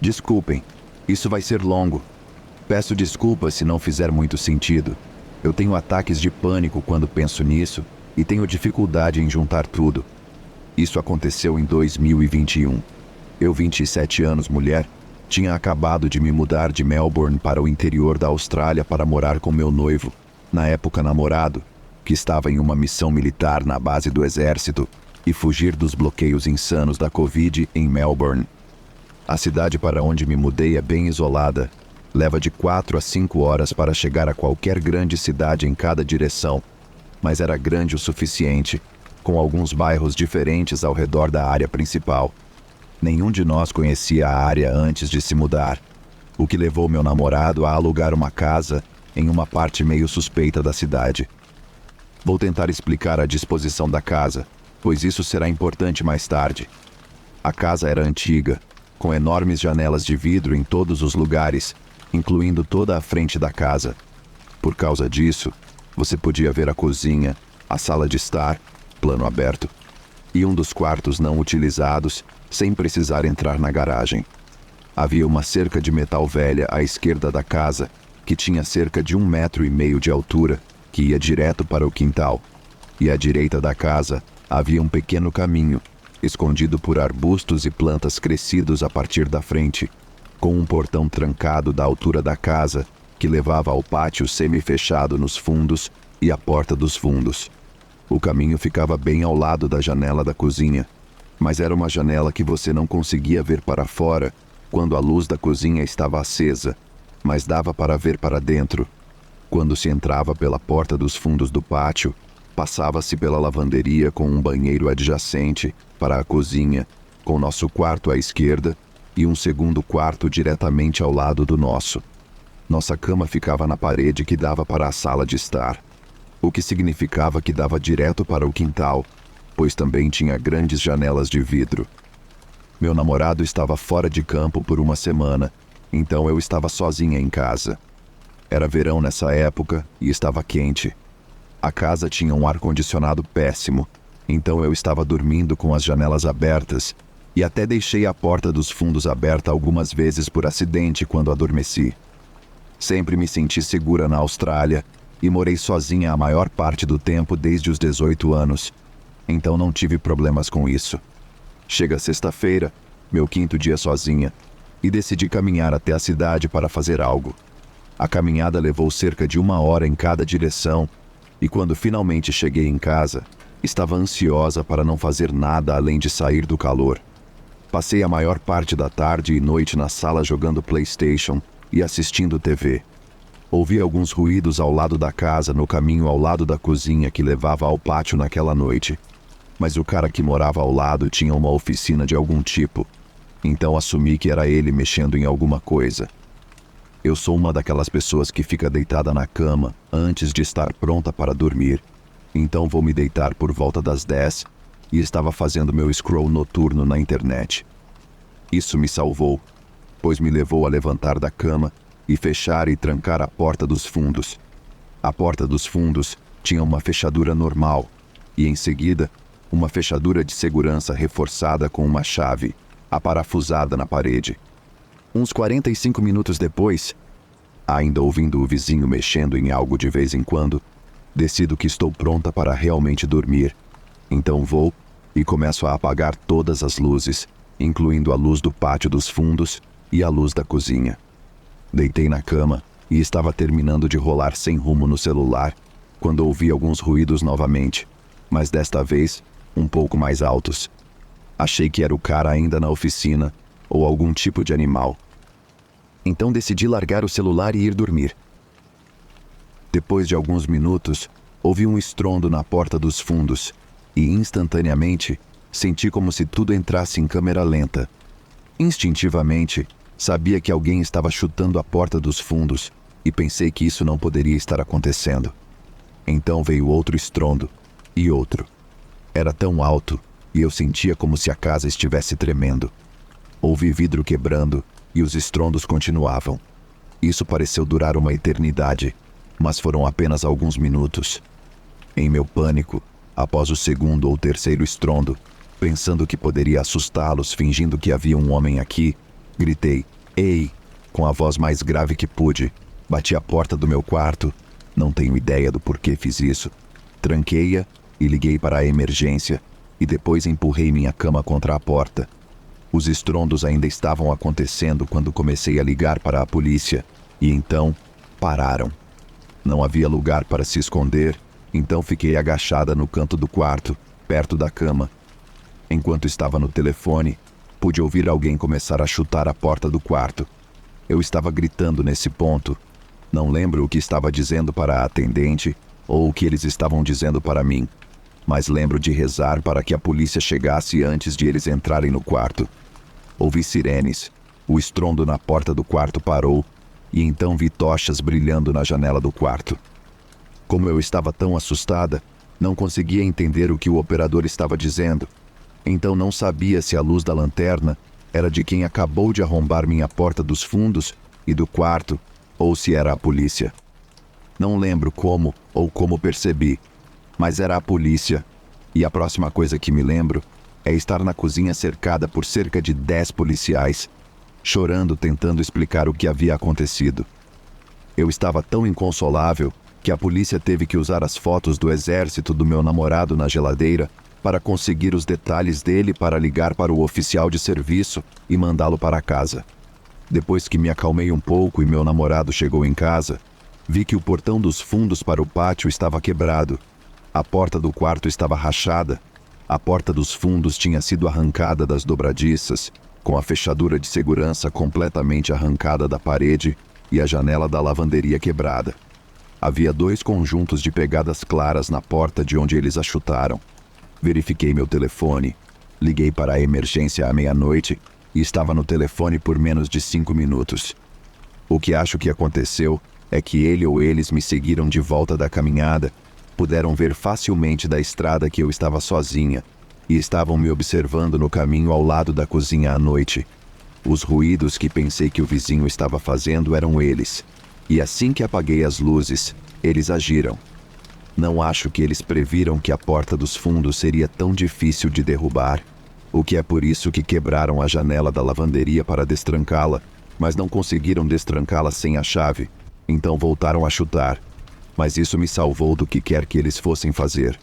Desculpem, isso vai ser longo. Peço desculpas se não fizer muito sentido. Eu tenho ataques de pânico quando penso nisso e tenho dificuldade em juntar tudo. Isso aconteceu em 2021. Eu, 27 anos, mulher, tinha acabado de me mudar de Melbourne para o interior da Austrália para morar com meu noivo, na época namorado, que estava em uma missão militar na base do exército e fugir dos bloqueios insanos da Covid em Melbourne. A cidade para onde me mudei é bem isolada. Leva de 4 a 5 horas para chegar a qualquer grande cidade em cada direção, mas era grande o suficiente, com alguns bairros diferentes ao redor da área principal. Nenhum de nós conhecia a área antes de se mudar, o que levou meu namorado a alugar uma casa em uma parte meio suspeita da cidade. Vou tentar explicar a disposição da casa, pois isso será importante mais tarde. A casa era antiga, com enormes janelas de vidro em todos os lugares, incluindo toda a frente da casa. Por causa disso, você podia ver a cozinha, a sala de estar, plano aberto, e um dos quartos não utilizados, sem precisar entrar na garagem. Havia uma cerca de metal velha à esquerda da casa, que tinha cerca de 1,5 metro de altura, que ia direto para o quintal. E à direita da casa havia um pequeno caminho, escondido por arbustos e plantas crescidos a partir da frente, com um portão trancado da altura da casa, que levava ao pátio semi-fechado nos fundos e à porta dos fundos. O caminho ficava bem ao lado da janela da cozinha, mas era uma janela que você não conseguia ver para fora quando a luz da cozinha estava acesa, mas dava para ver para dentro. Quando se entrava pela porta dos fundos do pátio, passava-se pela lavanderia com um banheiro adjacente para a cozinha, com nosso quarto à esquerda e um segundo quarto diretamente ao lado do nosso. Nossa cama ficava na parede que dava para a sala de estar, o que significava que dava direto para o quintal, pois também tinha grandes janelas de vidro. Meu namorado estava fora de campo por uma semana, então eu estava sozinha em casa. Era verão nessa época e estava quente. A casa tinha um ar-condicionado péssimo, então eu estava dormindo com as janelas abertas e até deixei a porta dos fundos aberta algumas vezes por acidente quando adormeci. Sempre me senti segura na Austrália e morei sozinha a maior parte do tempo desde os 18 anos, então não tive problemas com isso. Chega sexta-feira, meu 5º dia sozinha, e decidi caminhar até a cidade para fazer algo. A caminhada levou cerca de 1 hora em cada direção, e quando finalmente cheguei em casa, estava ansiosa para não fazer nada além de sair do calor. Passei a maior parte da tarde e noite na sala jogando PlayStation e assistindo TV. Ouvi alguns ruídos ao lado da casa no caminho ao lado da cozinha que levava ao pátio naquela noite. Mas o cara que morava ao lado tinha uma oficina de algum tipo, então assumi que era ele mexendo em alguma coisa. Eu sou uma daquelas pessoas que fica deitada na cama antes de estar pronta para dormir, então vou me deitar por volta das 10 e estava fazendo meu scroll noturno na internet. Isso me salvou, pois me levou a levantar da cama e fechar e trancar a porta dos fundos. A porta dos fundos tinha uma fechadura normal e, em seguida, uma fechadura de segurança reforçada com uma chave, aparafusada na parede. Uns 45 minutos depois, ainda ouvindo o vizinho mexendo em algo de vez em quando, decido que estou pronta para realmente dormir. Então vou e começo a apagar todas as luzes, incluindo a luz do pátio dos fundos e a luz da cozinha. Deitei na cama e estava terminando de rolar sem rumo no celular, quando ouvi alguns ruídos novamente, mas desta vez um pouco mais altos. Achei que era o cara ainda na oficina ou algum tipo de animal. Então decidi largar o celular e ir dormir. Depois de alguns minutos, ouvi um estrondo na porta dos fundos e, instantaneamente, senti como se tudo entrasse em câmera lenta. Instintivamente, sabia que alguém estava chutando a porta dos fundos e pensei que isso não poderia estar acontecendo. Então veio outro estrondo e outro. Era tão alto e eu sentia como se a casa estivesse tremendo. Ouvi vidro quebrando e os estrondos continuavam. Isso pareceu durar uma eternidade, mas foram apenas alguns minutos. Em meu pânico, após o segundo ou terceiro estrondo, pensando que poderia assustá-los fingindo que havia um homem aqui, Gritei, ei, com a voz mais grave que pude. Bati a porta do meu quarto. Não tenho ideia do porquê fiz isso. Tranquei-a e liguei para a emergência, e depois empurrei minha cama contra a porta. Os estrondos ainda estavam acontecendo quando comecei a ligar para a polícia, e então pararam. Não havia lugar para se esconder, então fiquei agachada no canto do quarto, perto da cama. Enquanto estava no telefone, pude ouvir alguém começar a chutar a porta do quarto. Eu estava gritando nesse ponto. Não lembro o que estava dizendo para a atendente ou o que eles estavam dizendo para mim, mas lembro de rezar para que a polícia chegasse antes de eles entrarem no quarto. Ouvi sirenes, o estrondo na porta do quarto parou e então vi tochas brilhando na janela do quarto. Como eu estava tão assustada, não conseguia entender o que o operador estava dizendo. Então não sabia se a luz da lanterna era de quem acabou de arrombar minha porta dos fundos e do quarto, ou se era a polícia. Não lembro como ou como percebi, mas era a polícia. E a próxima coisa que me lembro é estar na cozinha cercada por cerca de 10 policiais, chorando tentando explicar o que havia acontecido. Eu estava tão inconsolável que a polícia teve que usar as fotos do exército do meu namorado na geladeira para conseguir os detalhes dele para ligar para o oficial de serviço e mandá-lo para casa. Depois que me acalmei um pouco e meu namorado chegou em casa, vi que o portão dos fundos para o pátio estava quebrado. A porta do quarto estava rachada. A porta dos fundos tinha sido arrancada das dobradiças, com a fechadura de segurança completamente arrancada da parede e a janela da lavanderia quebrada. Havia 2 conjuntos de pegadas claras na porta de onde eles a chutaram. Verifiquei meu telefone, liguei para a emergência à meia-noite e estava no telefone por menos de 5 minutos. O que acho que aconteceu é que ele ou eles me seguiram de volta da caminhada, puderam ver facilmente da estrada que eu estava sozinha e estavam me observando no caminho ao lado da cozinha à noite. Os ruídos que pensei que o vizinho estava fazendo eram eles, e assim que apaguei as luzes, eles agiram. Não acho que eles previram que a porta dos fundos seria tão difícil de derrubar, o que é por isso que quebraram a janela da lavanderia para destrancá-la, mas não conseguiram destrancá-la sem a chave, então voltaram a chutar. Mas isso me salvou do que quer que eles fossem fazer.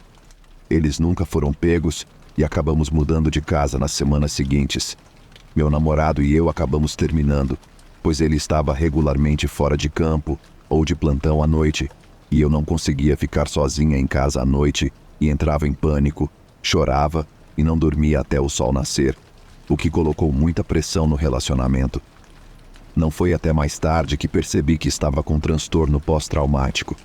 Eles nunca foram pegos e acabamos mudando de casa nas semanas seguintes. Meu namorado e eu acabamos terminando, pois ele estava regularmente fora de campo ou de plantão à noite, e eu não conseguia ficar sozinha em casa à noite e entrava em pânico, chorava e não dormia até o sol nascer, o que colocou muita pressão no relacionamento. Não foi até mais tarde que percebi que estava com transtorno pós-traumático.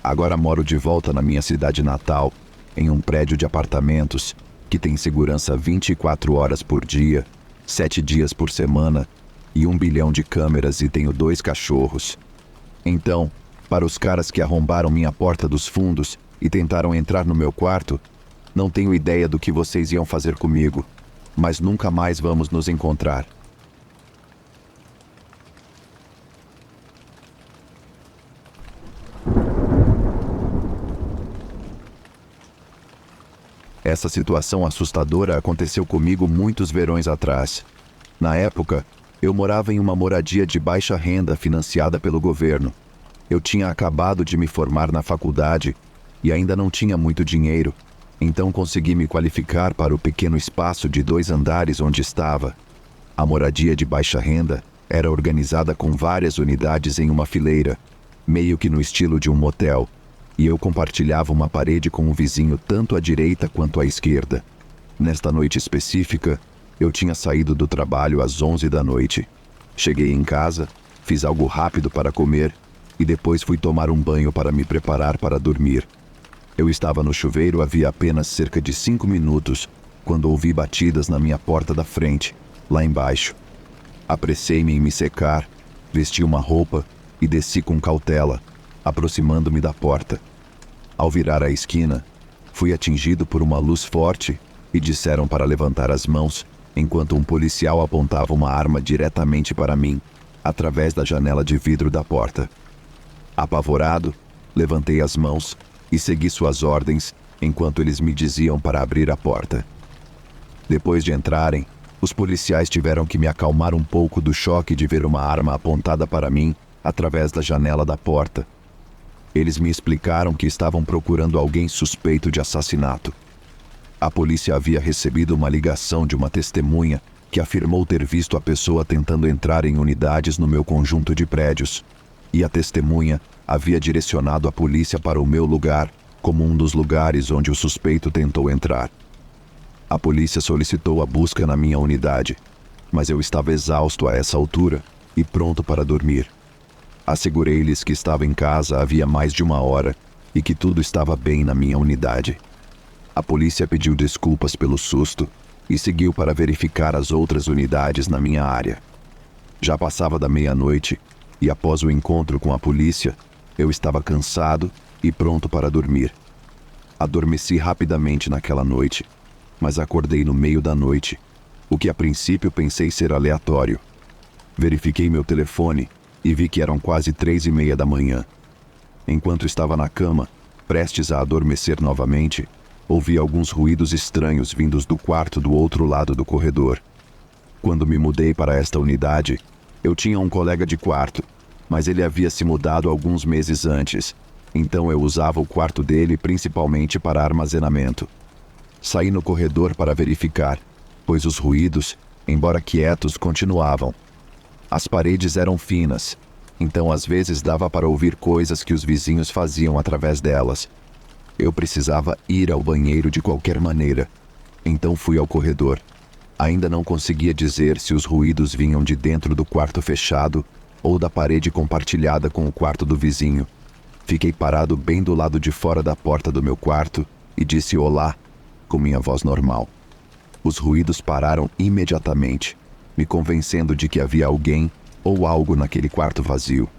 Agora moro de volta na minha cidade natal, em um prédio de apartamentos que tem segurança 24 horas por dia, 7 dias por semana e 1 bilhão de câmeras e tenho 2 cachorros. Então, para os caras que arrombaram minha porta dos fundos e tentaram entrar no meu quarto, não tenho ideia do que vocês iam fazer comigo, mas nunca mais vamos nos encontrar. Essa situação assustadora aconteceu comigo muitos verões atrás. Na época, eu morava em uma moradia de baixa renda financiada pelo governo. Eu tinha acabado de me formar na faculdade e ainda não tinha muito dinheiro, então consegui me qualificar para o pequeno espaço de 2 andares onde estava. A moradia de baixa renda era organizada com várias unidades em uma fileira, meio que no estilo de um motel, e eu compartilhava uma parede com um vizinho tanto à direita quanto à esquerda. Nesta noite específica, eu tinha saído do trabalho às 11 da noite. Cheguei em casa, fiz algo rápido para comer e depois fui tomar um banho para me preparar para dormir. Eu estava no chuveiro havia apenas cerca de 5 minutos quando ouvi batidas na minha porta da frente, lá embaixo. Apressei-me em me secar, vesti uma roupa e desci com cautela, aproximando-me da porta. Ao virar a esquina, fui atingido por uma luz forte e disseram para levantar as mãos enquanto um policial apontava uma arma diretamente para mim, através da janela de vidro da porta. Apavorado, levantei as mãos e segui suas ordens enquanto eles me diziam para abrir a porta. Depois de entrarem, Os policiais tiveram que me acalmar um pouco do choque de ver uma arma apontada para mim através da janela da porta. Eles me explicaram que estavam procurando alguém suspeito de assassinato. A polícia havia recebido uma ligação de uma testemunha que afirmou ter visto a pessoa tentando entrar em unidades no meu conjunto de prédios. E a testemunha havia direcionado a polícia para o meu lugar como um dos lugares onde o suspeito tentou entrar. A polícia solicitou a busca na minha unidade, mas eu estava exausto a essa altura e pronto para dormir. Assegurei-lhes que estava em casa havia mais de uma hora e que tudo estava bem na minha unidade. A polícia pediu desculpas pelo susto e seguiu para verificar as outras unidades na minha área. Já passava da meia-noite e após o encontro com a polícia, eu estava cansado e pronto para dormir. Adormeci rapidamente naquela noite, mas acordei no meio da noite, o que a princípio pensei ser aleatório. Verifiquei meu telefone e vi que eram quase 3:30 da manhã. Enquanto estava na cama, prestes a adormecer novamente, ouvi alguns ruídos estranhos vindos do quarto do outro lado do corredor. Quando me mudei para esta unidade, eu tinha um colega de quarto, mas ele havia se mudado alguns meses antes, então eu usava o quarto dele principalmente para armazenamento. Saí no corredor para verificar, pois os ruídos, embora quietos, continuavam. As paredes eram finas, então às vezes dava para ouvir coisas que os vizinhos faziam através delas. Eu precisava ir ao banheiro de qualquer maneira, então fui ao corredor. Ainda não conseguia dizer se os ruídos vinham de dentro do quarto fechado ou da parede compartilhada com o quarto do vizinho. Fiquei parado bem do lado de fora da porta do meu quarto e disse olá, com minha voz normal. Os ruídos pararam imediatamente, me convencendo de que havia alguém ou algo naquele quarto vazio.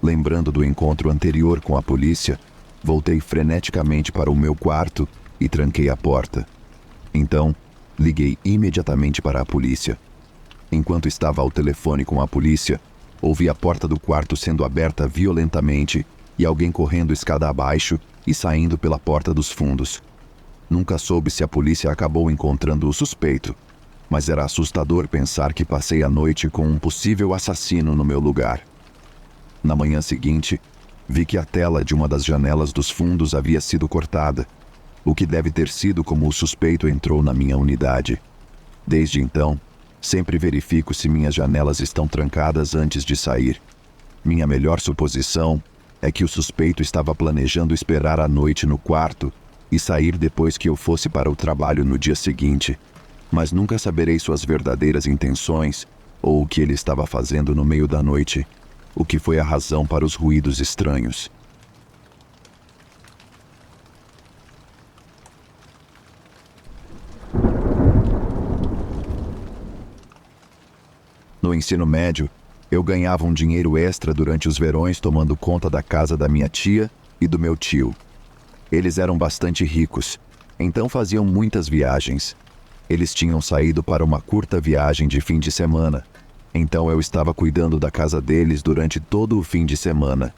Lembrando do encontro anterior com a polícia, voltei freneticamente para o meu quarto e tranquei a porta. Então, liguei imediatamente para a polícia. Enquanto estava ao telefone com a polícia, ouvi a porta do quarto sendo aberta violentamente e alguém correndo escada abaixo e saindo pela porta dos fundos. Nunca soube se a polícia acabou encontrando o suspeito, mas era assustador pensar que passei a noite com um possível assassino no meu lugar. Na manhã seguinte, vi que a tela de uma das janelas dos fundos havia sido cortada, o que deve ter sido como o suspeito entrou na minha unidade. Desde então, sempre verifico se minhas janelas estão trancadas antes de sair. Minha melhor suposição é que o suspeito estava planejando esperar a noite no quarto e sair depois que eu fosse para o trabalho no dia seguinte, mas nunca saberei suas verdadeiras intenções ou o que ele estava fazendo no meio da noite, o que foi a razão para os ruídos estranhos. No ensino médio, eu ganhava um dinheiro extra durante os verões tomando conta da casa da minha tia e do meu tio. Eles eram bastante ricos, então faziam muitas viagens. Eles tinham saído para uma curta viagem de fim de semana, então eu estava cuidando da casa deles durante todo o fim de semana.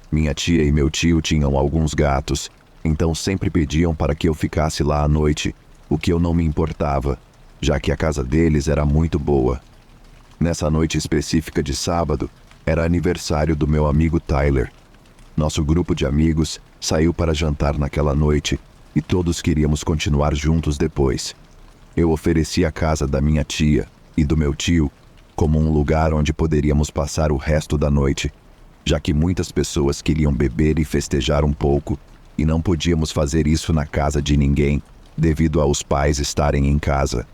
Minha tia e meu tio tinham alguns gatos, então sempre pediam para que eu ficasse lá à noite, o que eu não me importava, já que a casa deles era muito boa. Nessa noite específica de sábado, era aniversário do meu amigo Tyler. Nosso grupo de amigos saiu para jantar naquela noite e todos queríamos continuar juntos depois. Eu ofereci a casa da minha tia e do meu tio como um lugar onde poderíamos passar o resto da noite, já que muitas pessoas queriam beber e festejar um pouco e não podíamos fazer isso na casa de ninguém devido aos pais estarem em casa.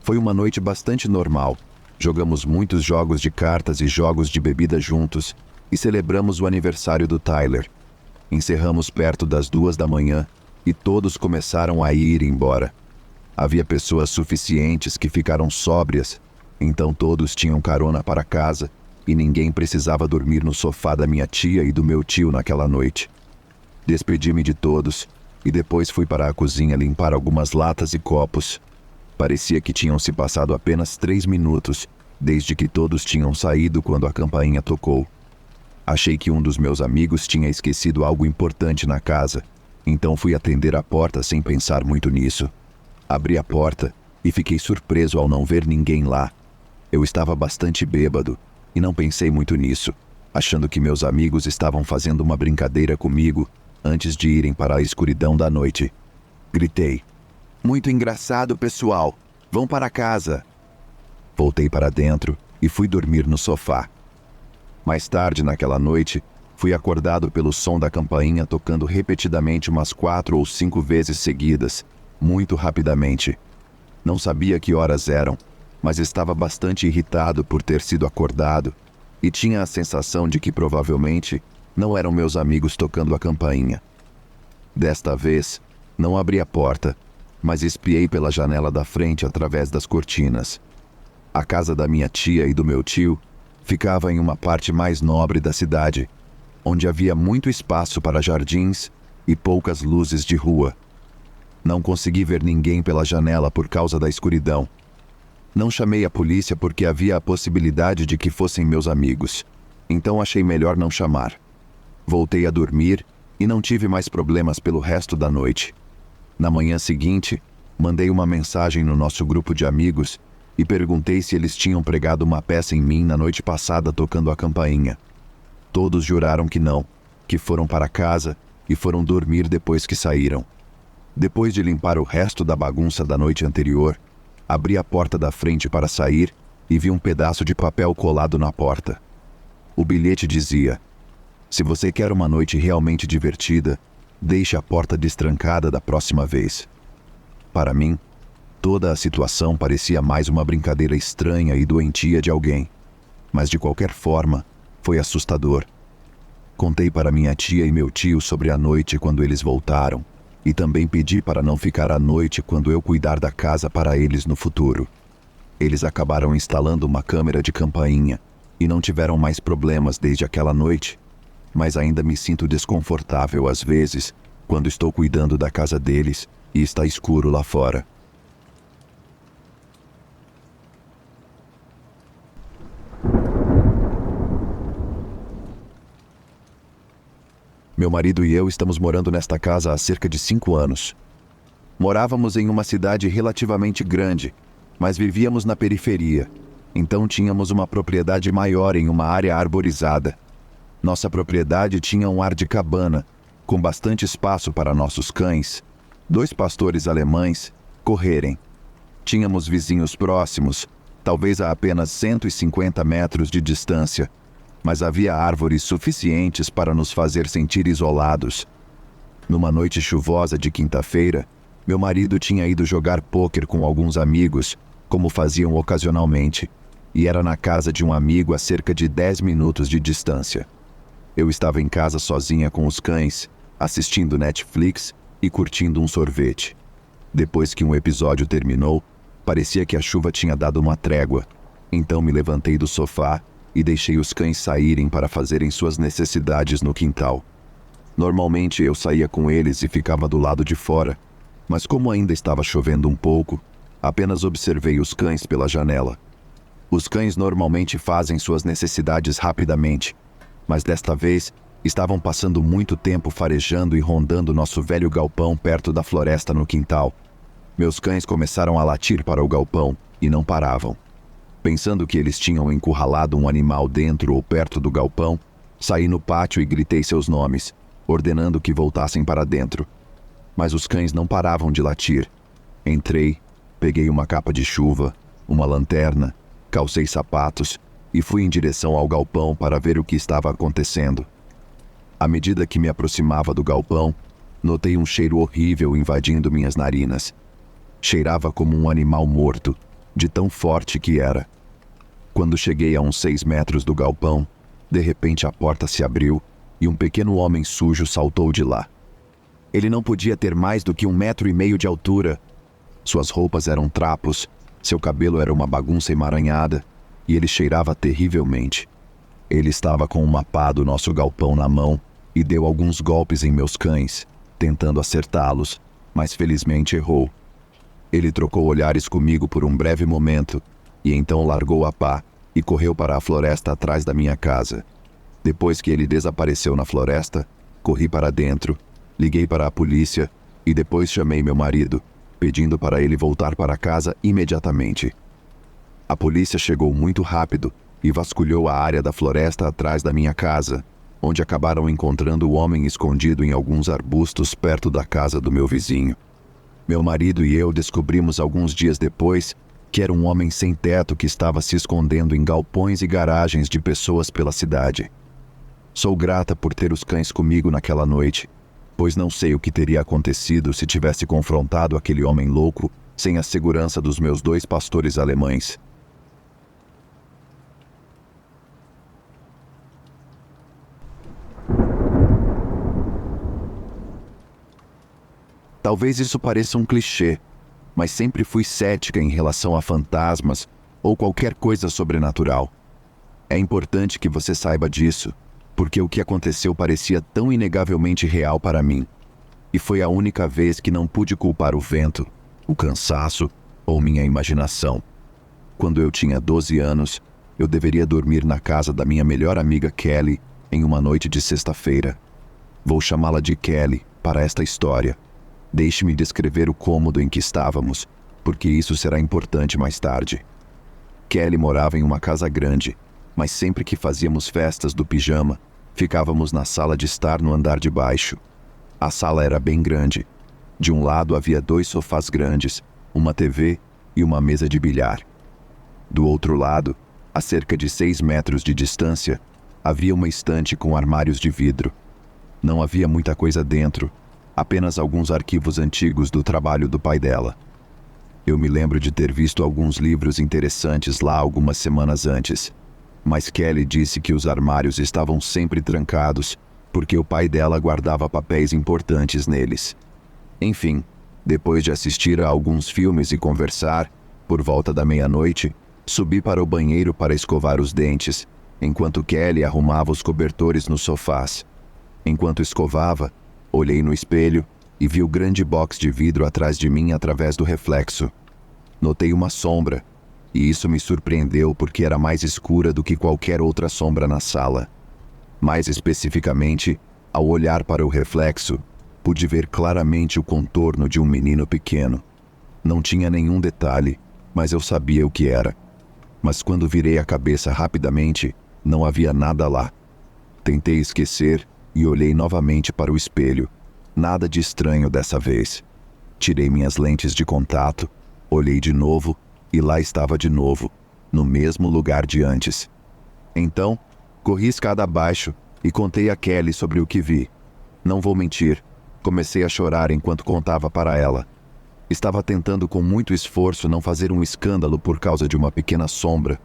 Foi uma noite bastante normal. Jogamos muitos jogos de cartas e jogos de bebida juntos e celebramos o aniversário do Tyler. Encerramos perto das 2 da manhã e todos começaram a ir embora. Havia pessoas suficientes que ficaram sóbrias, então todos tinham carona para casa e ninguém precisava dormir no sofá da minha tia e do meu tio naquela noite. Despedi-me de todos e depois fui para a cozinha limpar algumas latas e copos. Parecia que tinham se passado apenas 3 minutos, desde que todos tinham saído quando a campainha tocou. Achei que um dos meus amigos tinha esquecido algo importante na casa, então fui atender a porta sem pensar muito nisso. Abri a porta e fiquei surpreso ao não ver ninguém lá. Eu estava bastante bêbado e não pensei muito nisso, achando que meus amigos estavam fazendo uma brincadeira comigo antes de irem para a escuridão da noite. Gritei: "Muito engraçado, pessoal! Vão para casa!" Voltei para dentro e fui dormir no sofá. Mais tarde naquela noite, fui acordado pelo som da campainha tocando repetidamente umas 4 ou 5 vezes seguidas, muito rapidamente. Não sabia que horas eram, mas estava bastante irritado por ter sido acordado e tinha a sensação de que provavelmente não eram meus amigos tocando a campainha. Desta vez, não abri a porta, mas espiei pela janela da frente através das cortinas. A casa da minha tia e do meu tio ficava em uma parte mais nobre da cidade, onde havia muito espaço para jardins e poucas luzes de rua. Não consegui ver ninguém pela janela por causa da escuridão. Não chamei a polícia porque havia a possibilidade de que fossem meus amigos, então achei melhor não chamar. Voltei a dormir e não tive mais problemas pelo resto da noite. Na manhã seguinte, mandei uma mensagem no nosso grupo de amigos e perguntei se eles tinham pregado uma peça em mim na noite passada tocando a campainha. Todos juraram que não, que foram para casa e foram dormir depois que saíram. Depois de limpar o resto da bagunça da noite anterior, abri a porta da frente para sair e vi um pedaço de papel colado na porta. O bilhete dizia: "Se você quer uma noite realmente divertida, deixe a porta destrancada da próxima vez." Para mim, toda a situação parecia mais uma brincadeira estranha e doentia de alguém, mas de qualquer forma, foi assustador. Contei para minha tia e meu tio sobre a noite quando eles voltaram, e também pedi para não ficar à noite quando eu cuidar da casa para eles no futuro. Eles acabaram instalando uma câmera de campainha e não tiveram mais problemas desde aquela noite, mas ainda me sinto desconfortável às vezes quando estou cuidando da casa deles e está escuro lá fora. Meu marido e eu estamos morando nesta casa há cerca de 5 anos. Morávamos em uma cidade relativamente grande, mas vivíamos na periferia, então tínhamos uma propriedade maior em uma área arborizada. Nossa propriedade tinha um ar de cabana, com bastante espaço para nossos cães, 2 pastores alemães, correrem. Tínhamos vizinhos próximos, talvez a apenas 150 metros de distância, mas havia árvores suficientes para nos fazer sentir isolados. Numa noite chuvosa de quinta-feira, meu marido tinha ido jogar pôquer com alguns amigos, como faziam ocasionalmente, e era na casa de um amigo a cerca de 10 minutos de distância. Eu estava em casa sozinha com os cães, assistindo Netflix e curtindo um sorvete. Depois que um episódio terminou, parecia que a chuva tinha dado uma trégua, então me levantei do sofá e deixei os cães saírem para fazerem suas necessidades no quintal. Normalmente eu saía com eles e ficava do lado de fora, mas como ainda estava chovendo um pouco, apenas observei os cães pela janela. Os cães normalmente fazem suas necessidades rapidamente, mas desta vez estavam passando muito tempo farejando e rondando nosso velho galpão perto da floresta no quintal. Meus cães começaram a latir para o galpão e não paravam. Pensando que eles tinham encurralado um animal dentro ou perto do galpão, saí no pátio e gritei seus nomes, ordenando que voltassem para dentro. Mas os cães não paravam de latir. Entrei, peguei uma capa de chuva, uma lanterna, calcei sapatos e fui em direção ao galpão para ver o que estava acontecendo. À medida que me aproximava do galpão, notei um cheiro horrível invadindo minhas narinas. Cheirava como um animal morto, de tão forte que era. Quando cheguei a uns 6 metros do galpão, de repente a porta se abriu e um pequeno homem sujo saltou de lá. Ele não podia ter mais do que 1,5 metros de altura. Suas roupas eram trapos, seu cabelo era uma bagunça emaranhada e ele cheirava terrivelmente. Ele estava com uma pá do nosso galpão na mão e deu alguns golpes em meus cães, tentando acertá-los, mas felizmente errou. Ele trocou olhares comigo por um breve momento e então largou a pá e correu para a floresta atrás da minha casa. Depois que ele desapareceu na floresta, corri para dentro, liguei para a polícia e depois chamei meu marido, pedindo para ele voltar para casa imediatamente. A polícia chegou muito rápido e vasculhou a área da floresta atrás da minha casa, onde acabaram encontrando o homem escondido em alguns arbustos perto da casa do meu vizinho. Meu marido e eu descobrimos alguns dias depois que era um homem sem teto que estava se escondendo em galpões e garagens de pessoas pela cidade. Sou grata por ter os cães comigo naquela noite, pois não sei o que teria acontecido se tivesse confrontado aquele homem louco sem a segurança dos meus 2 pastores alemães. Talvez isso pareça um clichê, mas sempre fui cética em relação a fantasmas ou qualquer coisa sobrenatural. É importante que você saiba disso, porque o que aconteceu parecia tão inegavelmente real para mim. E foi a única vez que não pude culpar o vento, o cansaço ou minha imaginação. Quando eu tinha 12 anos, eu deveria dormir na casa da minha melhor amiga Kelly em uma noite de sexta-feira. Vou chamá-la de Kelly para esta história. Deixe-me descrever o cômodo em que estávamos, porque isso será importante mais tarde. Kelly morava em uma casa grande, mas sempre que fazíamos festas do pijama, ficávamos na sala de estar no andar de baixo. A sala era bem grande. De um lado havia 2 sofás grandes, uma TV e uma mesa de bilhar. Do outro lado, a cerca de 6 metros de distância, havia uma estante com armários de vidro. Não havia muita coisa dentro, apenas alguns arquivos antigos do trabalho do pai dela. Eu me lembro de ter visto alguns livros interessantes lá algumas semanas antes, mas Kelly disse que os armários estavam sempre trancados porque o pai dela guardava papéis importantes neles. Enfim, depois de assistir a alguns filmes e conversar, por volta da meia-noite, subi para o banheiro para escovar os dentes, enquanto Kelly arrumava os cobertores nos sofás. Enquanto escovava, olhei no espelho e vi o grande box de vidro atrás de mim através do reflexo. Notei uma sombra, e isso me surpreendeu porque era mais escura do que qualquer outra sombra na sala. Mais especificamente, ao olhar para o reflexo, pude ver claramente o contorno de um menino pequeno. Não tinha nenhum detalhe, mas eu sabia o que era. Mas quando virei a cabeça rapidamente, não havia nada lá. Tentei esquecer e olhei novamente para o espelho. Nada de estranho dessa vez. Tirei minhas lentes de contato, olhei de novo e lá estava de novo, no mesmo lugar de antes. Então, corri escada abaixo e contei a Kelly sobre o que vi. Não vou mentir, comecei a chorar enquanto contava para ela. Estava tentando com muito esforço não fazer um escândalo por causa de uma pequena sombra,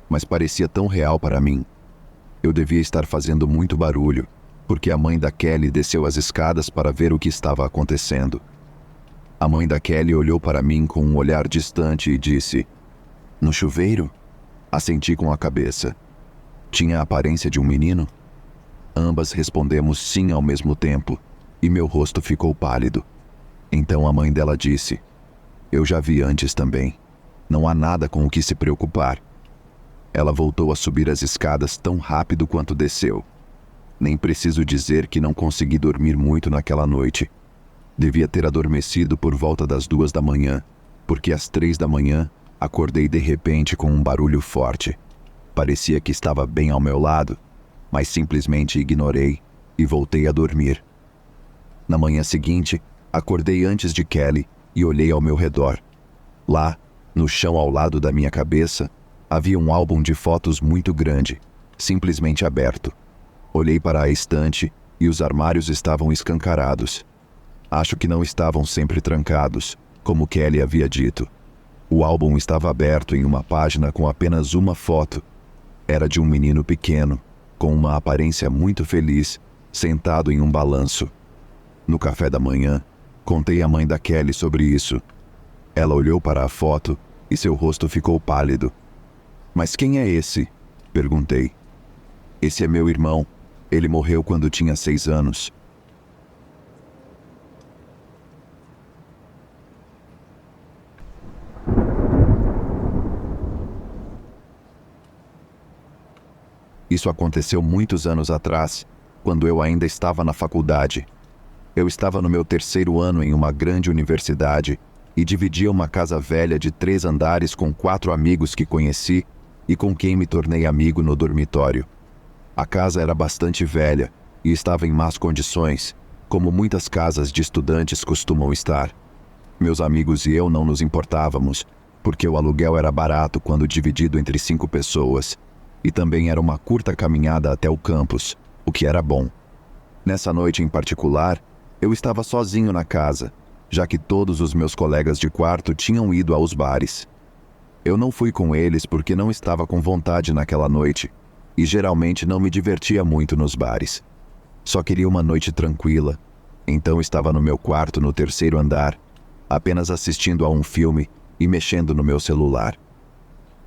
mas parecia tão real para mim. Eu devia estar fazendo muito barulho, porque a mãe da Kelly desceu as escadas para ver o que estava acontecendo. A mãe da Kelly olhou para mim com um olhar distante e disse: "No chuveiro?" Assenti com a cabeça. Tinha a aparência de um menino? Ambas respondemos sim ao mesmo tempo, e meu rosto ficou pálido. Então a mãe dela disse: "Eu já vi antes também. Não há nada com o que se preocupar." Ela voltou a subir as escadas tão rápido quanto desceu. Nem preciso dizer que não consegui dormir muito naquela noite. Devia ter adormecido por volta das 2 da manhã, porque às 3 da manhã acordei de repente com um barulho forte. Parecia que estava bem ao meu lado, mas simplesmente ignorei e voltei a dormir. Na manhã seguinte, acordei antes de Kelly e olhei ao meu redor. Lá, no chão ao lado da minha cabeça, havia um álbum de fotos muito grande, simplesmente aberto. Olhei para a estante e os armários estavam escancarados. Acho que não estavam sempre trancados, como Kelly havia dito. O álbum estava aberto em uma página com apenas uma foto. Era de um menino pequeno, com uma aparência muito feliz, sentado em um balanço. No café da manhã, contei à mãe da Kelly sobre isso. Ela olhou para a foto e seu rosto ficou pálido. "Mas quem é esse?" perguntei. "Esse é meu irmão. Ele morreu quando tinha 6 anos." Isso aconteceu muitos anos atrás, quando eu ainda estava na faculdade. Eu estava no meu 3º ano em uma grande universidade e dividia uma casa velha de 3 andares com 4 amigos que conheci e com quem me tornei amigo no dormitório. A casa era bastante velha e estava em más condições, como muitas casas de estudantes costumam estar. Meus amigos e eu não nos importávamos, porque o aluguel era barato quando dividido entre 5 pessoas, e também era uma curta caminhada até o campus, o que era bom. Nessa noite em particular, eu estava sozinho na casa, já que todos os meus colegas de quarto tinham ido aos bares. Eu não fui com eles porque não estava com vontade naquela noite, e geralmente não me divertia muito nos bares. Só queria uma noite tranquila, então estava no meu quarto no 3º andar, apenas assistindo a um filme e mexendo no meu celular.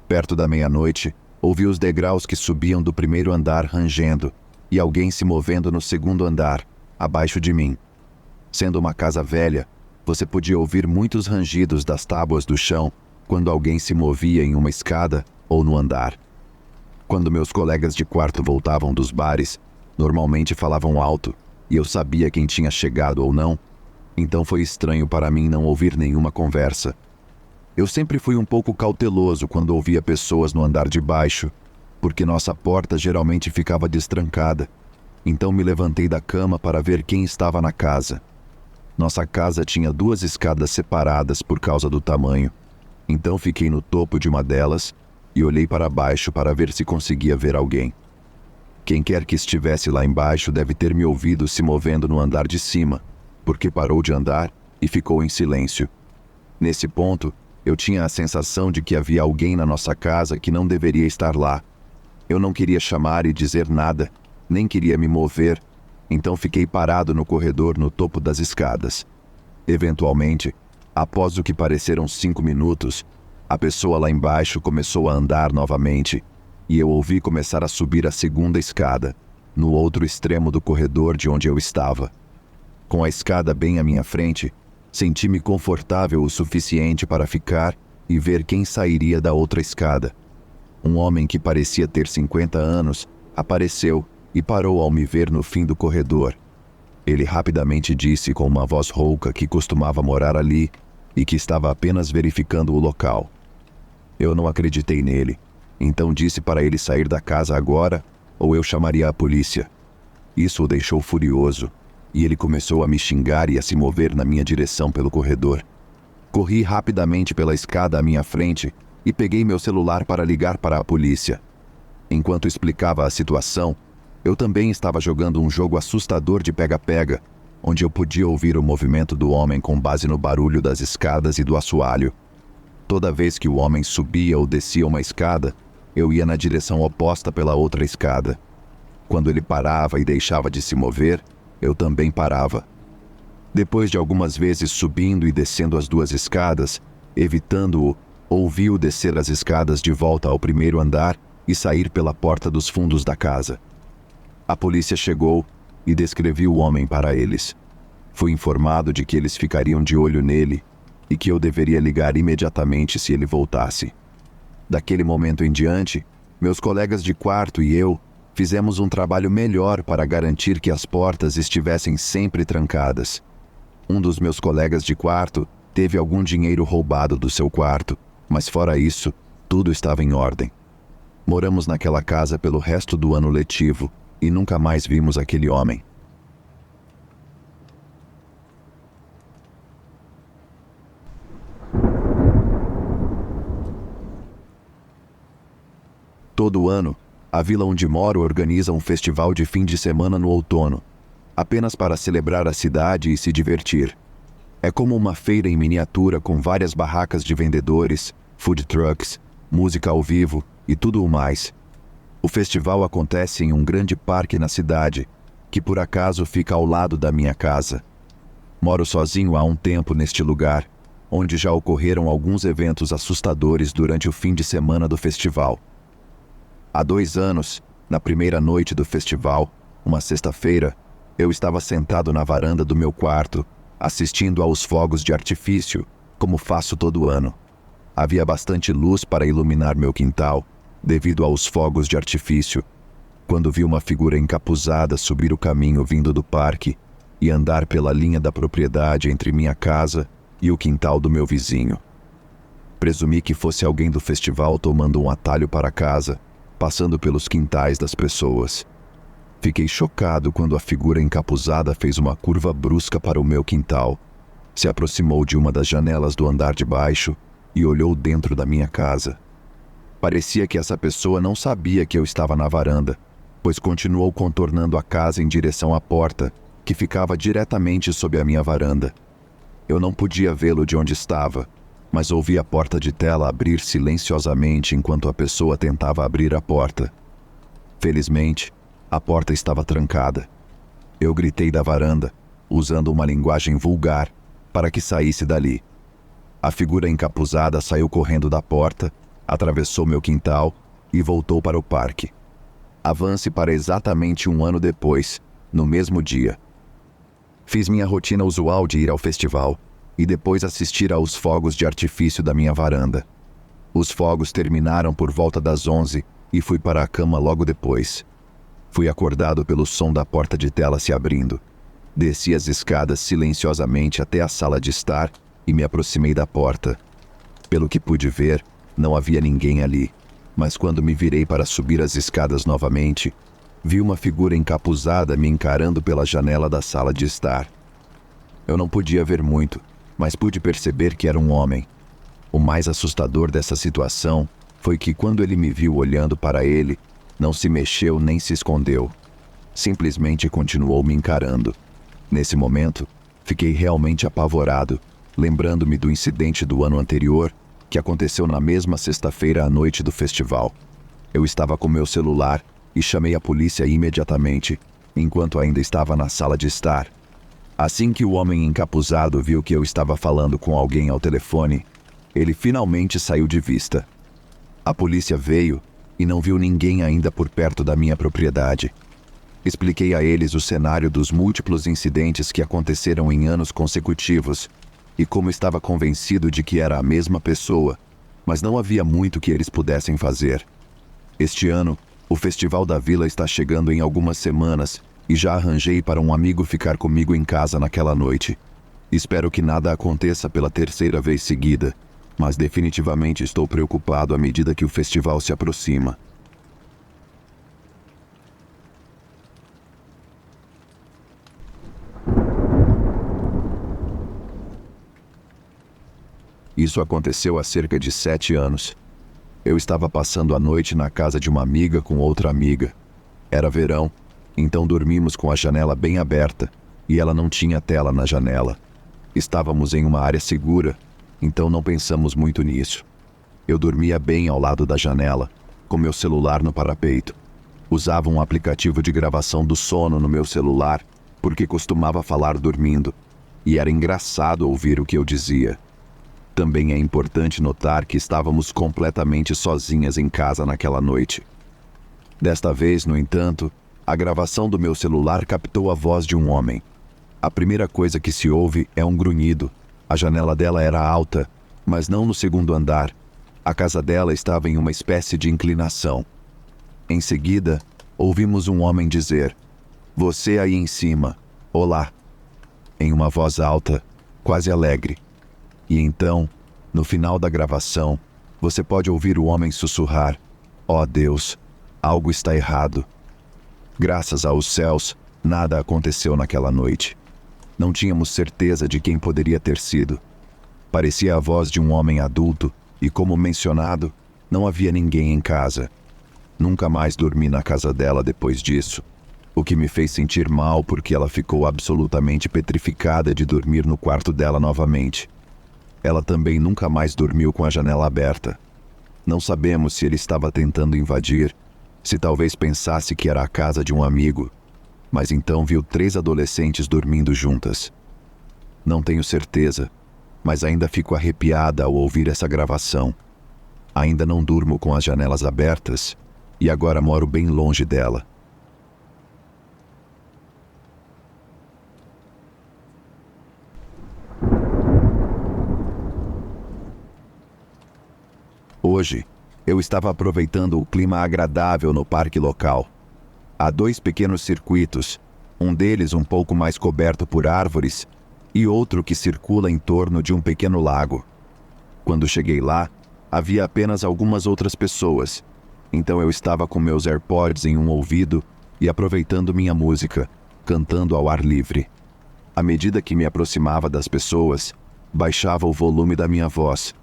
Perto da meia-noite, ouvi os degraus que subiam do 1º andar rangendo e alguém se movendo no 2º andar, abaixo de mim. Sendo uma casa velha, você podia ouvir muitos rangidos das tábuas do chão quando alguém se movia em uma escada ou no andar. Quando meus colegas de quarto voltavam dos bares, normalmente falavam alto e eu sabia quem tinha chegado ou não, então foi estranho para mim não ouvir nenhuma conversa. Eu sempre fui um pouco cauteloso quando ouvia pessoas no andar de baixo, porque nossa porta geralmente ficava destrancada, então me levantei da cama para ver quem estava na casa. Nossa casa tinha 2 escadas separadas por causa do tamanho, então fiquei no topo de uma delas e olhei para baixo para ver se conseguia ver alguém. Quem quer que estivesse lá embaixo deve ter me ouvido se movendo no andar de cima, porque parou de andar e ficou em silêncio. Nesse ponto, eu tinha a sensação de que havia alguém na nossa casa que não deveria estar lá. Eu não queria chamar e dizer nada, nem queria me mover, então fiquei parado no corredor no topo das escadas. Eventualmente, após o que pareceram 5 minutos, a pessoa lá embaixo começou a andar novamente, e eu ouvi começar a subir a 2ª escada, no outro extremo do corredor de onde eu estava. Com a escada bem à minha frente, senti-me confortável o suficiente para ficar e ver quem sairia da outra escada. Um homem que parecia ter 50 anos apareceu e parou ao me ver no fim do corredor. Ele rapidamente disse com uma voz rouca que costumava morar ali e que estava apenas verificando o local. Eu não acreditei nele, então disse para ele sair da casa agora ou eu chamaria a polícia. Isso o deixou furioso, e ele começou a me xingar e a se mover na minha direção pelo corredor. Corri rapidamente pela escada à minha frente e peguei meu celular para ligar para a polícia. Enquanto explicava a situação, eu também estava jogando um jogo assustador de pega-pega, onde eu podia ouvir o movimento do homem com base no barulho das escadas e do assoalho. Toda vez que o homem subia ou descia uma escada, eu ia na direção oposta pela outra escada. Quando ele parava e deixava de se mover, eu também parava. Depois de algumas vezes subindo e descendo as 2 escadas, evitando-o, ouvi-o descer as escadas de volta ao 1º andar e sair pela porta dos fundos da casa. A polícia chegou e descrevi o homem para eles. Fui informado de que eles ficariam de olho nele e que eu deveria ligar imediatamente se ele voltasse. Daquele momento em diante, meus colegas de quarto e eu fizemos um trabalho melhor para garantir que as portas estivessem sempre trancadas. Um dos meus colegas de quarto teve algum dinheiro roubado do seu quarto, mas fora isso, tudo estava em ordem. Moramos naquela casa pelo resto do ano letivo e nunca mais vimos aquele homem. Todo ano, a vila onde moro organiza um festival de fim de semana no outono, apenas para celebrar a cidade e se divertir. É como uma feira em miniatura com várias barracas de vendedores, food trucks, música ao vivo e tudo o mais. O festival acontece em um grande parque na cidade, que por acaso fica ao lado da minha casa. Moro sozinho há um tempo neste lugar, onde já ocorreram alguns eventos assustadores durante o fim de semana do festival. Há 2 anos, na primeira noite do festival, uma sexta-feira, eu estava sentado na varanda do meu quarto, assistindo aos fogos de artifício, como faço todo ano. Havia bastante luz para iluminar meu quintal, devido aos fogos de artifício, quando vi uma figura encapuzada subir o caminho vindo do parque e andar pela linha da propriedade entre minha casa e o quintal do meu vizinho. Presumi que fosse alguém do festival tomando um atalho para casa, passando pelos quintais das pessoas. Fiquei chocado quando a figura encapuzada fez uma curva brusca para o meu quintal, se aproximou de uma das janelas do andar de baixo e olhou dentro da minha casa. Parecia que essa pessoa não sabia que eu estava na varanda, pois continuou contornando a casa em direção à porta, que ficava diretamente sob a minha varanda. Eu não podia vê-lo de onde estava, mas ouvi a porta de tela abrir silenciosamente enquanto a pessoa tentava abrir a porta. Felizmente, a porta estava trancada. Eu gritei da varanda, usando uma linguagem vulgar, para que saísse dali. A figura encapuzada saiu correndo da porta, atravessou meu quintal e voltou para o parque. Avance para exatamente 1 ano depois, no mesmo dia. Fiz minha rotina usual de ir ao festival e depois assistir aos fogos de artifício da minha varanda. Os fogos terminaram por volta das 11 e fui para a cama logo depois. Fui acordado pelo som da porta de tela se abrindo. Desci as escadas silenciosamente até a sala de estar e me aproximei da porta. Pelo que pude ver, não havia ninguém ali, mas quando me virei para subir as escadas novamente, vi uma figura encapuzada me encarando pela janela da sala de estar. Eu não podia ver muito, mas pude perceber que era um homem. O mais assustador dessa situação foi que quando ele me viu olhando para ele, não se mexeu nem se escondeu. Simplesmente continuou me encarando. Nesse momento, fiquei realmente apavorado, lembrando-me do incidente do ano anterior, que aconteceu na mesma sexta-feira à noite do festival. Eu estava com meu celular e chamei a polícia imediatamente, enquanto ainda estava na sala de estar. Assim que o homem encapuzado viu que eu estava falando com alguém ao telefone, ele finalmente saiu de vista. A polícia veio e não viu ninguém ainda por perto da minha propriedade. Expliquei a eles o cenário dos múltiplos incidentes que aconteceram em anos consecutivos e como estava convencido de que era a mesma pessoa, mas não havia muito que eles pudessem fazer. Este ano, o Festival da Vila está chegando em algumas semanas e já arranjei para um amigo ficar comigo em casa naquela noite. Espero que nada aconteça pela 3ª vez seguida, mas definitivamente estou preocupado à medida que o festival se aproxima. Isso aconteceu há cerca de 7 anos. Eu estava passando a noite na casa de uma amiga com outra amiga. Era verão, então dormimos com a janela bem aberta e ela não tinha tela na janela. Estávamos em uma área segura, então não pensamos muito nisso. Eu dormia bem ao lado da janela, com meu celular no parapeito. Usava um aplicativo de gravação do sono no meu celular, porque costumava falar dormindo, e era engraçado ouvir o que eu dizia. Também é importante notar que estávamos completamente sozinhas em casa naquela noite. Desta vez, no entanto, a gravação do meu celular captou a voz de um homem. A primeira coisa que se ouve é um grunhido. A janela dela era alta, mas não no 2º andar. A casa dela estava em uma espécie de inclinação. Em seguida, ouvimos um homem dizer: "Você aí em cima, olá", em uma voz alta, quase alegre. E então, no final da gravação, você pode ouvir o homem sussurrar: "Ó Deus, algo está errado". Graças aos céus, nada aconteceu naquela noite. Não tínhamos certeza de quem poderia ter sido. Parecia a voz de um homem adulto e, como mencionado, não havia ninguém em casa. Nunca mais dormi na casa dela depois disso, o que me fez sentir mal porque ela ficou absolutamente petrificada de dormir no quarto dela novamente. Ela também nunca mais dormiu com a janela aberta. Não sabemos se ele estava tentando invadir, se talvez pensasse que era a casa de um amigo, mas então viu 3 adolescentes dormindo juntas. Não tenho certeza, mas ainda fico arrepiada ao ouvir essa gravação. Ainda não durmo com as janelas abertas e agora moro bem longe dela. Hoje, eu estava aproveitando o clima agradável no parque local. Há 2 pequenos circuitos, um deles um pouco mais coberto por árvores e outro que circula em torno de um pequeno lago. Quando cheguei lá, havia apenas algumas outras pessoas, então eu estava com meus AirPods em um ouvido e aproveitando minha música, cantando ao ar livre. À medida que me aproximava das pessoas, baixava o volume da minha voz,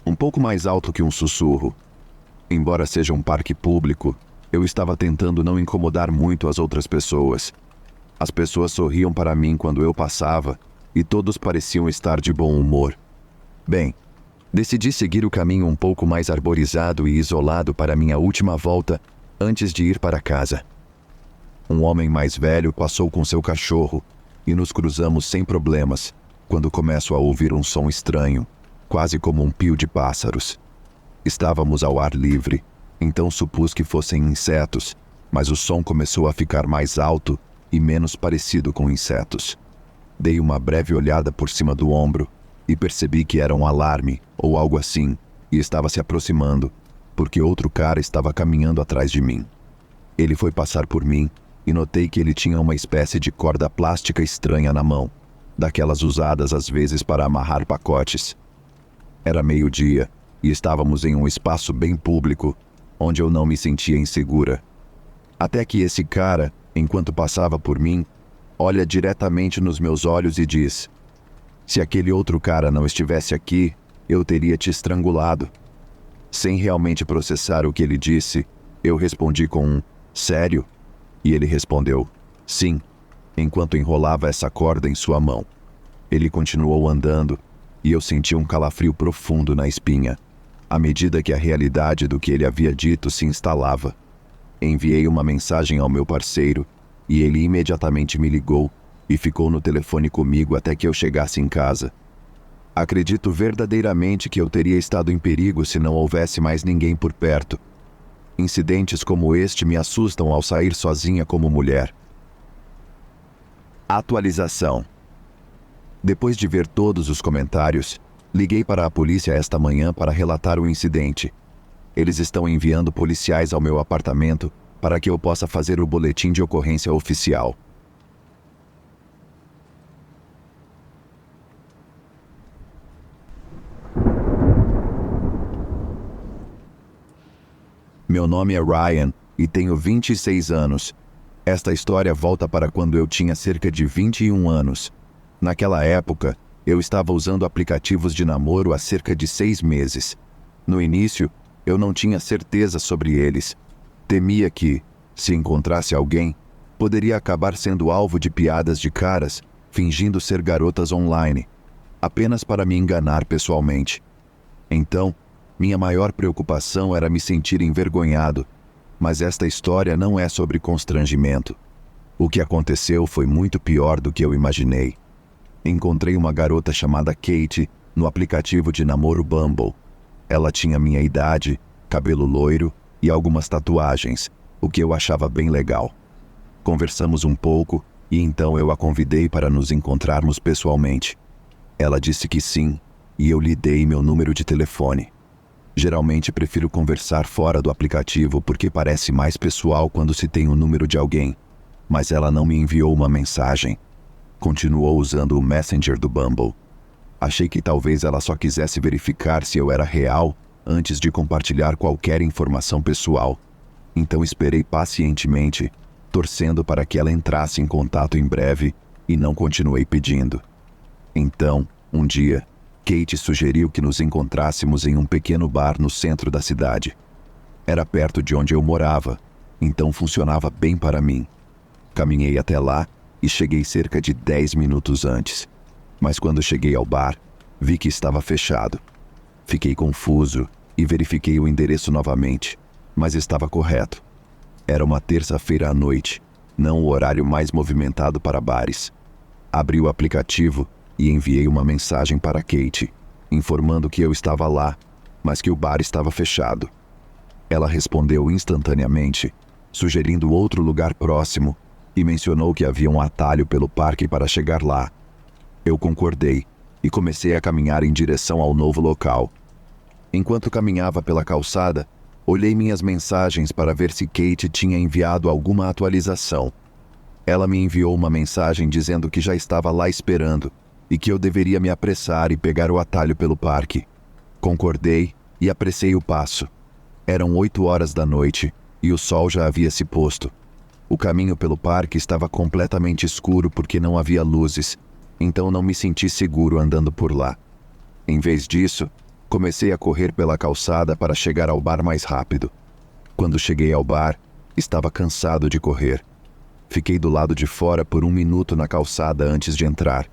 um pouco mais alto que um sussurro. Embora seja um parque público, eu estava tentando não incomodar muito as outras pessoas. As pessoas sorriam para mim quando eu passava e todos pareciam estar de bom humor. Bem, decidi seguir o caminho um pouco mais arborizado e isolado para minha última volta antes de ir para casa. Um homem mais velho passou com seu cachorro e nos cruzamos sem problemas quando começo a ouvir um som estranho, quase como um pio de pássaros. Estávamos ao ar livre, então supus que fossem insetos, mas o som começou a ficar mais alto e menos parecido com insetos. Dei uma breve olhada por cima do ombro e percebi que era um alarme ou algo assim e estava se aproximando, porque outro cara estava caminhando atrás de mim. Ele foi passar por mim e notei que ele tinha uma espécie de corda plástica estranha na mão, daquelas usadas às vezes para amarrar pacotes. Era meio-dia e estávamos em um espaço bem público, onde eu não me sentia insegura. Até que esse cara, enquanto passava por mim, olha diretamente nos meus olhos e diz: "Se aquele outro cara não estivesse aqui, eu teria te estrangulado." Sem realmente processar o que ele disse, eu respondi com um "Sério?" E ele respondeu "Sim", enquanto enrolava essa corda em sua mão. Ele continuou andando e eu senti um calafrio profundo na espinha, à medida que a realidade do que ele havia dito se instalava. Enviei uma mensagem ao meu parceiro e ele imediatamente me ligou e ficou no telefone comigo até que eu chegasse em casa. Acredito verdadeiramente que eu teria estado em perigo se não houvesse mais ninguém por perto. Incidentes como este me assustam ao sair sozinha como mulher. Atualização. Depois de ver todos os comentários, liguei para a polícia esta manhã para relatar o incidente. Eles estão enviando policiais ao meu apartamento para que eu possa fazer o boletim de ocorrência oficial. Meu nome é Ryan e tenho 26 anos. Esta história volta para quando eu tinha cerca de 21 anos. Naquela época, eu estava usando aplicativos de namoro há cerca de 6 meses. No início, eu não tinha certeza sobre eles. Temia que, se encontrasse alguém, poderia acabar sendo alvo de piadas de caras, fingindo ser garotas online, apenas para me enganar pessoalmente. Então, minha maior preocupação era me sentir envergonhado, mas esta história não é sobre constrangimento. O que aconteceu foi muito pior do que eu imaginei. Encontrei uma garota chamada Kate no aplicativo de namoro Bumble. Ela tinha minha idade, cabelo loiro e algumas tatuagens, o que eu achava bem legal. Conversamos um pouco e então eu a convidei para nos encontrarmos pessoalmente. Ela disse que sim, e eu lhe dei meu número de telefone. Geralmente prefiro conversar fora do aplicativo porque parece mais pessoal quando se tem o número de alguém, mas ela não me enviou uma mensagem. Continuou usando o Messenger do Bumble. Achei que talvez ela só quisesse verificar se eu era real antes de compartilhar qualquer informação pessoal. Então esperei pacientemente, torcendo para que ela entrasse em contato em breve, e não continuei pedindo. Então, um dia, Kate sugeriu que nos encontrássemos em um pequeno bar no centro da cidade. Era perto de onde eu morava, então funcionava bem para mim. Caminhei até lá e cheguei cerca de 10 minutos antes. Mas quando cheguei ao bar, vi que estava fechado. Fiquei confuso e verifiquei o endereço novamente, mas estava correto. Era uma terça-feira à noite, não o horário mais movimentado para bares. Abri o aplicativo e enviei uma mensagem para Kate, informando que eu estava lá, mas que o bar estava fechado. Ela respondeu instantaneamente, sugerindo outro lugar próximo, e mencionou que havia um atalho pelo parque para chegar lá. Eu concordei e comecei a caminhar em direção ao novo local. Enquanto caminhava pela calçada, olhei minhas mensagens para ver se Kate tinha enviado alguma atualização. Ela me enviou uma mensagem dizendo que já estava lá esperando e que eu deveria me apressar e pegar o atalho pelo parque. Concordei e apressei o passo. Eram 8 horas da noite e o sol já havia se posto. O caminho pelo parque estava completamente escuro porque não havia luzes, então não me senti seguro andando por lá. Em vez disso, comecei a correr pela calçada para chegar ao bar mais rápido. Quando cheguei ao bar, estava cansado de correr. Fiquei do lado de fora por 1 minuto na calçada antes de entrar.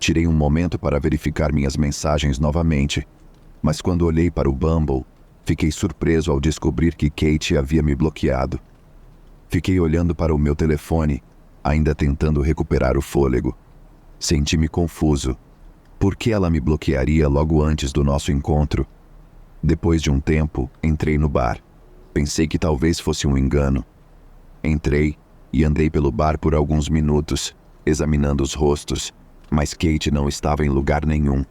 Tirei um momento para verificar minhas mensagens novamente, mas quando olhei para o Bumble, fiquei surpreso ao descobrir que Kate havia me bloqueado. Fiquei olhando para o meu telefone, ainda tentando recuperar o fôlego. Senti-me confuso. Por que ela me bloquearia logo antes do nosso encontro? Depois de um tempo, entrei no bar. Pensei que talvez fosse um engano. Entrei e andei pelo bar por alguns minutos, examinando os rostos, mas Kate não estava em lugar nenhum.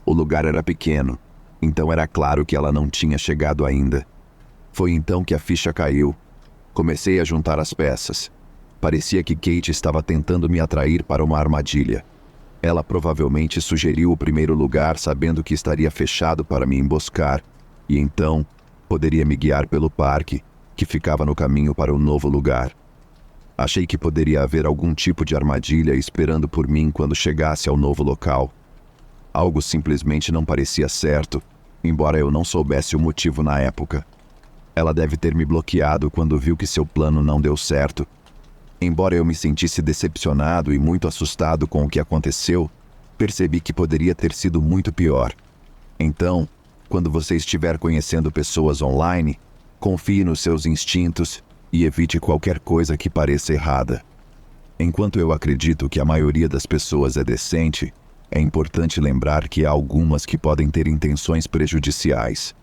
O lugar era pequeno, então era claro que ela não tinha chegado ainda. Foi então que a ficha caiu. Comecei a juntar as peças. Parecia que Kate estava tentando me atrair para uma armadilha. Ela provavelmente sugeriu o primeiro lugar sabendo que estaria fechado para me emboscar, e então poderia me guiar pelo parque, que ficava no caminho para o novo lugar. Achei que poderia haver algum tipo de armadilha esperando por mim quando chegasse ao novo local. Algo simplesmente não parecia certo, embora eu não soubesse o motivo na época. Ela deve ter me bloqueado quando viu que seu plano não deu certo. Embora eu me sentisse decepcionado e muito assustado com o que aconteceu, percebi que poderia ter sido muito pior. Então, quando você estiver conhecendo pessoas online, confie nos seus instintos e evite qualquer coisa que pareça errada. Enquanto eu acredito que a maioria das pessoas é decente, é importante lembrar que há algumas que podem ter intenções prejudiciais.